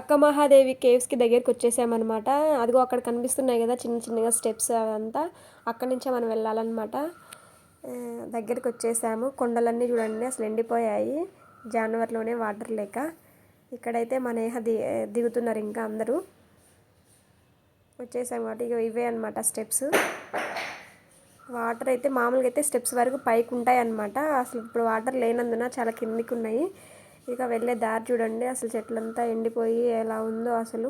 అక్క మహాదేవి కేవ్స్కి దగ్గరికి వచ్చేసామన్నమాట. అదిగో అక్కడ కనిపిస్తున్నాయి కదా చిన్న చిన్నగా స్టెప్స్ అదంతా, అక్కడి నుంచే మనం వెళ్ళాలన్నమాట. దగ్గరికి వచ్చేసాము. కొండలన్నీ చూడండి అసలు ఎండిపోయాయి జనవరిలోనే వాటర్ లేక. ఇక్కడైతే మా నేహ దిగుతున్నారు ఇంకా అందరూ. వచ్చేసాము కాబట్టి ఇక ఇవే అనమాట స్టెప్స్. వాటర్ అయితే మామూలుగా అయితే స్టెప్స్ వరకు పైకి ఉంటాయి అన్నమాట. అసలు ఇప్పుడు వాటర్ లేనందున చాలా కిందికి ఉన్నాయి. ఇక వెళ్ళే దారి చూడండి అసలు చెట్లంతా ఎండిపోయి ఎలా ఉందో. అసలు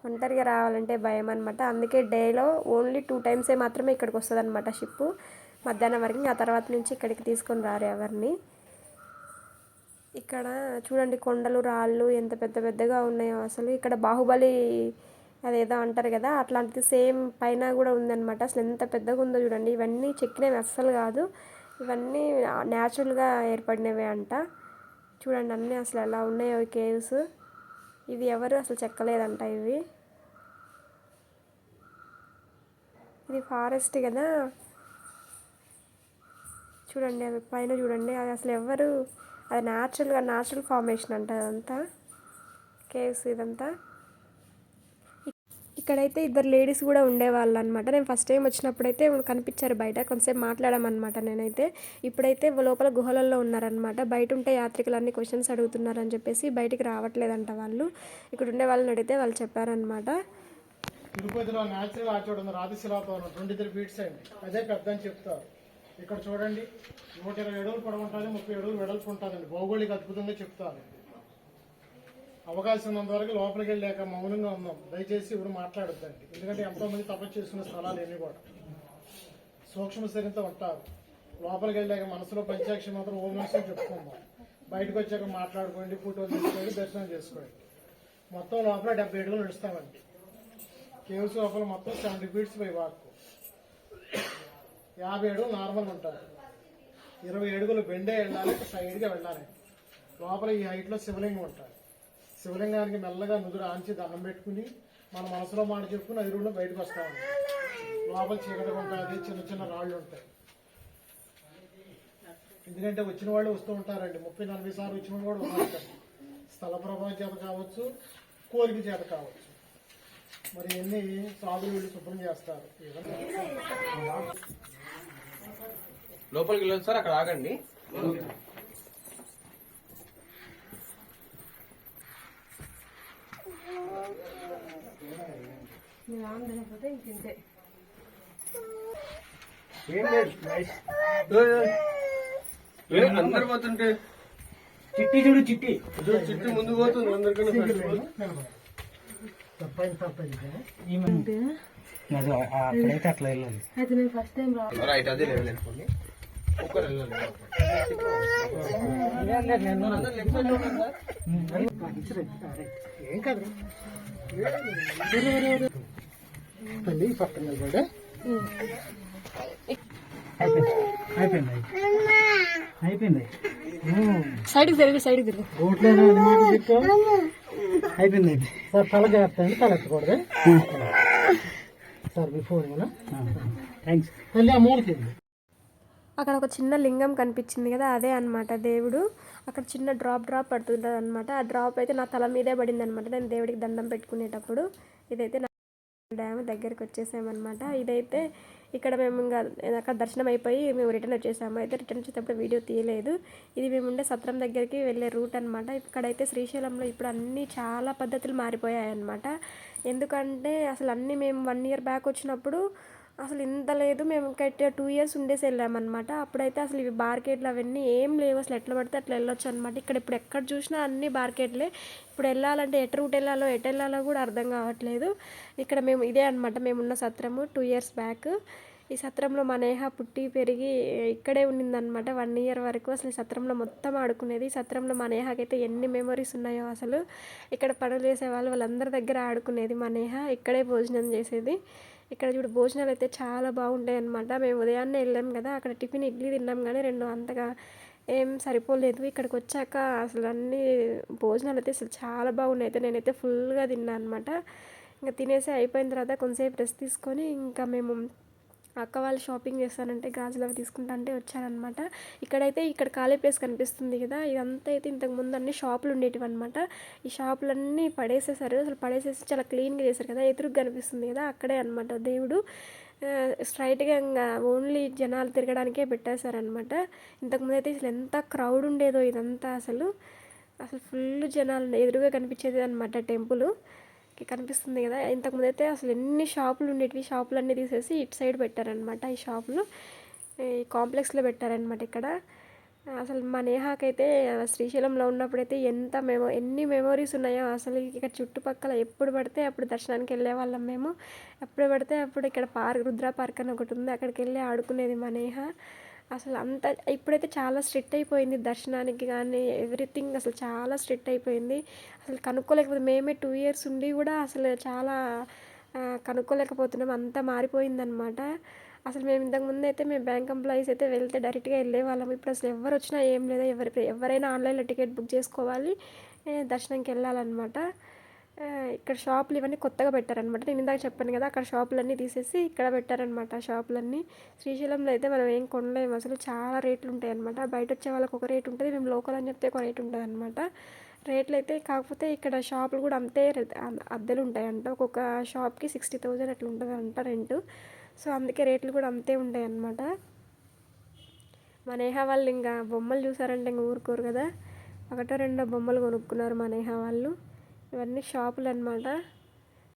ఒంటరిగా రావాలంటే భయం అనమాట. అందుకే డేలో ఓన్లీ 2 టైమ్సే మాత్రమే ఇక్కడికి వస్తుంది అనమాట షిప్పు, మధ్యాహ్నం వరకు. ఆ తర్వాత నుంచి ఇక్కడికి తీసుకొని రారు ఎవరిని. ఇక్కడ చూడండి కొండలు రాళ్ళు ఎంత పెద్ద పెద్దగా ఉన్నాయో అసలు. ఇక్కడ బాహుబలి అదేదో అంటారు కదా అట్లాంటిది సేమ్ పైన కూడా ఉందన్నమాట. అసలు ఎంత పెద్దగా ఉందో చూడండి. ఇవన్నీ చెక్కినవి అస్సలు కాదు, ఇవన్నీ న్యాచురల్గా ఏర్పడినవే అంట. చూడండి అన్నీ అసలు ఎలా ఉన్నాయో కేవ్స్. ఇవి ఎవరు అసలు చెక్కలేదంట ఇవి. ఇది ఫారెస్ట్ కదా చూడండి, అవి పైన చూడండి. అది అసలు ఎవరు, అది న్యాచురల్ ఫార్మేషన్ అంట అదంతా కేవ్స్ ఇదంతా. ఇక్కడైతే 2 లేడీస్ కూడా ఉండేవాళ్ళు అనమాట. నేను ఫస్ట్ టైం వచ్చినప్పుడైతే కనిపించారు బయట, కొంతసేపు మాట్లాడామన్నమాట నేనైతే. ఇప్పుడైతే లోపల గుహలలో ఉన్నారనమాట. బయట ఉంటే యాత్రికులన్నీ క్వశ్చన్స్ అడుగుతున్నారని చెప్పేసి బయటికి రావట్లేదంట వాళ్ళు. ఇక్కడ ఉండే వాళ్ళని అడిగితే వాళ్ళు చెప్పారనమాట. తిరుపతిలో న్యాచురల్ ఆర్చర్డ్ ఉంది, రాతిశిలాపవనం 23 ఫీట్స్ అండి. అదే పెద్ద అని చెప్తారు. ఇక్కడ చూడండి 120 అడుగులు పొడవు ఉంటుంది, 30 అడుగులు వెడల్పు ఉంటుందండి. భౌగోళిక అద్భుతంగా చెప్తారు. అవకాశం ఉన్నంత వరకు లోపలికి వెళ్ళాక మౌనంగా ఉందాం. దయచేసి ఎవరు మాట్లాడొద్దండి, ఎందుకంటే ఎంతోమంది తపస్సు చేసుకున్న స్థలాలు ఎన్ని కూడా సూక్ష్మ శరీరంతో ఉంటారు. లోపలికి వెళ్ళాక మనసులో పంచాక్షి మాత్రం ఓం నమః చెప్పుకుందాం. బయటకు వచ్చాక మాట్లాడుకోండి, ఫోటోలు తీసుకోండి, దర్శనం చేసుకోండి. మొత్తం లోపల 70 అడుగులు నడుస్తామండి. కేవ్స్ లోపల మొత్తం 70 ఫీట్స్ బై వాక్. 50 అడుగులు నార్మల్ ఉంటారు, 20 అడుగులు బెండే వెళ్ళాలి, సైడ్గా వెళ్ళాలి. లోపల ఈ హైట్లో శివలింగం ఉంటారు. శివలింగానికి మెల్లగా నుదురు ఆంచి దండం పెట్టుకుని మన మనసులో మాట చెప్పుకుని 5 రోజుల్లో బయటకు వస్తామండి. లోపల చీకటిగా ఉంటుంది, చిన్న చిన్న రాళ్ళు ఉంటాయి. ఎందుకంటే వచ్చిన వాళ్ళు వస్తూ ఉంటారండి. 30-40 సార్లు వచ్చిన వాళ్ళు కూడా ఉన్నారు. స్థల ప్రభావం చేత కావచ్చు, కోరిక చేత కావచ్చు. మరి ఎన్ని సాధులు వీళ్ళు శుభ్రం చేస్తారు. లోపలికి వెళ్ళదు సార్, అక్కడ ఆగండి. అందరు పోతుంటే చిట్టి చూడు, చిట్టి చిట్టి ముందు పోతుంది అందరికన్నా. అక్కడైతే అట్లా వెళ్ళాలి. రైట్, అదే లెవెల్ అనుకోండి. ఒక్కరు వెళ్ళాలి. ఏం కాదు తల్లి పక్కన నిలబడే. అయిపోయింది. సైడ్కి తిరిగి రోడ్లైనా అయిపోయింది. సార్ తల జాగ్రత్త, తల ఎత్తకూడదు సార్. బిఫోర్ థ్యాంక్స్ తల్లి. ఆ మూలకి అక్కడ ఒక చిన్న లింగం కనిపించింది కదా, అదే అనమాట దేవుడు. అక్కడ చిన్న డ్రాప్ పడుతుంటుంది అనమాట. ఆ డ్రాప్ అయితే నా తల మీదే పడింది అనమాట నేను దేవుడికి దండం పెట్టుకునేటప్పుడు. ఇదైతే నా డ్యామ్ దగ్గరికి వచ్చేసామన్నమాట. ఇదైతే ఇక్కడ మేము ఇంకా అక్కడ దర్శనం అయిపోయి మేము రిటర్న్ వచ్చేసాము. అయితే రిటర్న్ వచ్చేటప్పుడు వీడియో తీయలేదు. ఇది మేము ఉండే సత్రం దగ్గరికి వెళ్ళే రూట్ అనమాట. ఇక్కడైతే శ్రీశైలంలో ఇప్పుడు అన్నీ చాలా పద్ధతులు మారిపోయాయి అన్నమాట. ఎందుకంటే అసలు అన్నీ మేము 1 year బ్యాక్ వచ్చినప్పుడు అసలు ఇంత లేదు. మేము ఇంకా 2 years ఉండేసి వెళ్ళామన్నమాట. అప్పుడైతే అసలు ఇవి బార్కెట్లు అవన్నీ ఏం లేవు. అసలు ఎట్లా పడితే అట్లా వెళ్ళొచ్చు అనమాట. ఇక్కడ ఇప్పుడు ఎక్కడ చూసినా అన్ని బార్కెట్లే. ఇప్పుడు వెళ్ళాలంటే ఎటు రూట్ వెళ్ళాలో కూడా అర్థం కావట్లేదు. ఇక్కడ మేము ఇదే అనమాట మేమున్న సత్రము 2 years బ్యాక్. ఈ సత్రంలో మా నేహ పుట్టి పెరిగి ఇక్కడే ఉండిందనమాట 1 year వరకు. అసలు ఈ సత్రంలో మొత్తం ఆడుకునేది. ఈ సత్రంలో మా నేహకైతే ఎన్ని మెమరీస్ ఉన్నాయో అసలు. ఇక్కడ పనులు చేసేవాళ్ళు వాళ్ళందరి దగ్గర ఆడుకునేది మా నేహ. ఇక్కడే భోజనం చేసేది. ఇక్కడ చూడు భోజనాలు అయితే చాలా బాగుంటాయి అనమాట. మేము ఉదయాన్నే వెళ్ళాం కదా, అక్కడ టిఫిన్ ఇడ్లీ తిన్నాం కానీ 2 అంతగా ఏం సరిపోలేదు. ఇక్కడికి వచ్చాక అసలు అన్ని భోజనాలు అయితే అసలు చాలా బాగున్నాయి. అయితే నేనైతే ఫుల్గా తిన్నాను అనమాట. ఇంకా తినేసి అయిపోయిన తర్వాత కొంతసేపు రెస్ట్ తీసుకొని ఇంకా మేము అక్క వాళ్ళు షాపింగ్ చేస్తానంటే గాజులు అవి తీసుకుంటా అంటే వచ్చారనమాట. ఇక్కడ ఖాళీ ప్లేస్ కనిపిస్తుంది కదా, ఇదంతా అయితే ఇంతకుముందు అన్ని షాపులు ఉండేటివి అనమాట. ఈ షాపులన్నీ పడేసేసారు, అసలు పడేసేసి చాలా క్లీన్గా చేశారు కదా, ఎదురుగా కనిపిస్తుంది కదా అక్కడే అనమాట దేవుడు. స్ట్రైట్గా ఇంకా ఓన్లీ జనాలు తిరగడానికే పెట్టేశారనమాట. ఇంతకుముందు అయితే అసలు ఎంత క్రౌడ్ ఉండేదో ఇదంతా, అసలు ఫుల్ జనాలు ఎదురుగా కనిపించేది అనమాట టెంపుల్ కనిపిస్తుంది కదా. ఇంతకుముందు అయితే అసలు ఎన్ని షాపులు ఉండేటివి, షాపులన్నీ తీసేసి ఇటు సైడ్ పెట్టారనమాట. ఈ షాపులు ఈ కాంప్లెక్స్లో పెట్టారనమాట ఇక్కడ. అసలు మా నేహాకైతే శ్రీశైలంలో ఉన్నప్పుడైతే ఎన్ని మెమొరీస్ ఉన్నాయో అసలు. ఇక్కడ చుట్టుపక్కల ఎప్పుడు పడితే అప్పుడు దర్శనానికి వెళ్ళేవాళ్ళం మేము. ఎప్పుడు పడితే అప్పుడు ఇక్కడ రుద్ర పార్క్ అని ఒకటి ఉంది, అక్కడికి వెళ్ళి ఆడుకునేది మా నేహ. అసలు ఇప్పుడైతే చాలా స్ట్రిక్ట్ అయిపోయింది దర్శనానికి కానీ ఎవ్రీథింగ్, అసలు చాలా స్ట్రిక్ట్ అయిపోయింది. అసలు కనుక్కోలేకపోతే మేమే 2 years ఉండి కూడా అసలు చాలా కనుక్కోలేకపోతున్నాం, అంతా మారిపోయిందనమాట. అసలు మేము ఇంతకుముందు అయితే మేము బ్యాంక్ ఎంప్లాయీస్ అయితే వెళ్తే డైరెక్ట్గా వెళ్ళేవాళ్ళం. ఇప్పుడు అసలు ఎవరు వచ్చినా ఏం లేదా, ఎవరైనా ఆన్లైన్లో టికెట్ బుక్ చేసుకోవాలి, దర్శనంకి వెళ్ళాలన్నమాట. ఇక్కడ షాపులు ఇవన్నీ కొత్తగా పెట్టారనమాట. నేను ఇందాక చెప్పాను కదా, అక్కడ షాపులన్నీ తీసేసి ఇక్కడ పెట్టారనమాట షాపులన్నీ. శ్రీశైలంలో అయితే మనం ఏం కొనలేము, అసలు చాలా రేట్లు ఉంటాయి అనమాట. బయట వచ్చే వాళ్ళకి ఒక రేట్ ఉంటుంది, మేము లోకల్ అని చెప్తే ఒక రేట్ ఉంటుంది అనమాట. రేట్లు అయితే కాకపోతే ఇక్కడ షాపులు కూడా అంతే అద్దెలు ఉంటాయంట. ఒక్కొక్క షాప్కి 60,000 అట్లా ఉంటుందంట రెంట్. సో అందుకే రేట్లు కూడా అంతే ఉంటాయి అన్నమాట. మా నేహా వాళ్ళు ఇంకా బొమ్మలు చూసారంటే ఇంకా ఊరుకోరు కదా, 1-2 బొమ్మలు కొనుక్కున్నారు మా నేహా వాళ్ళు. ఇవన్నీ షాపులు అన్నమాట.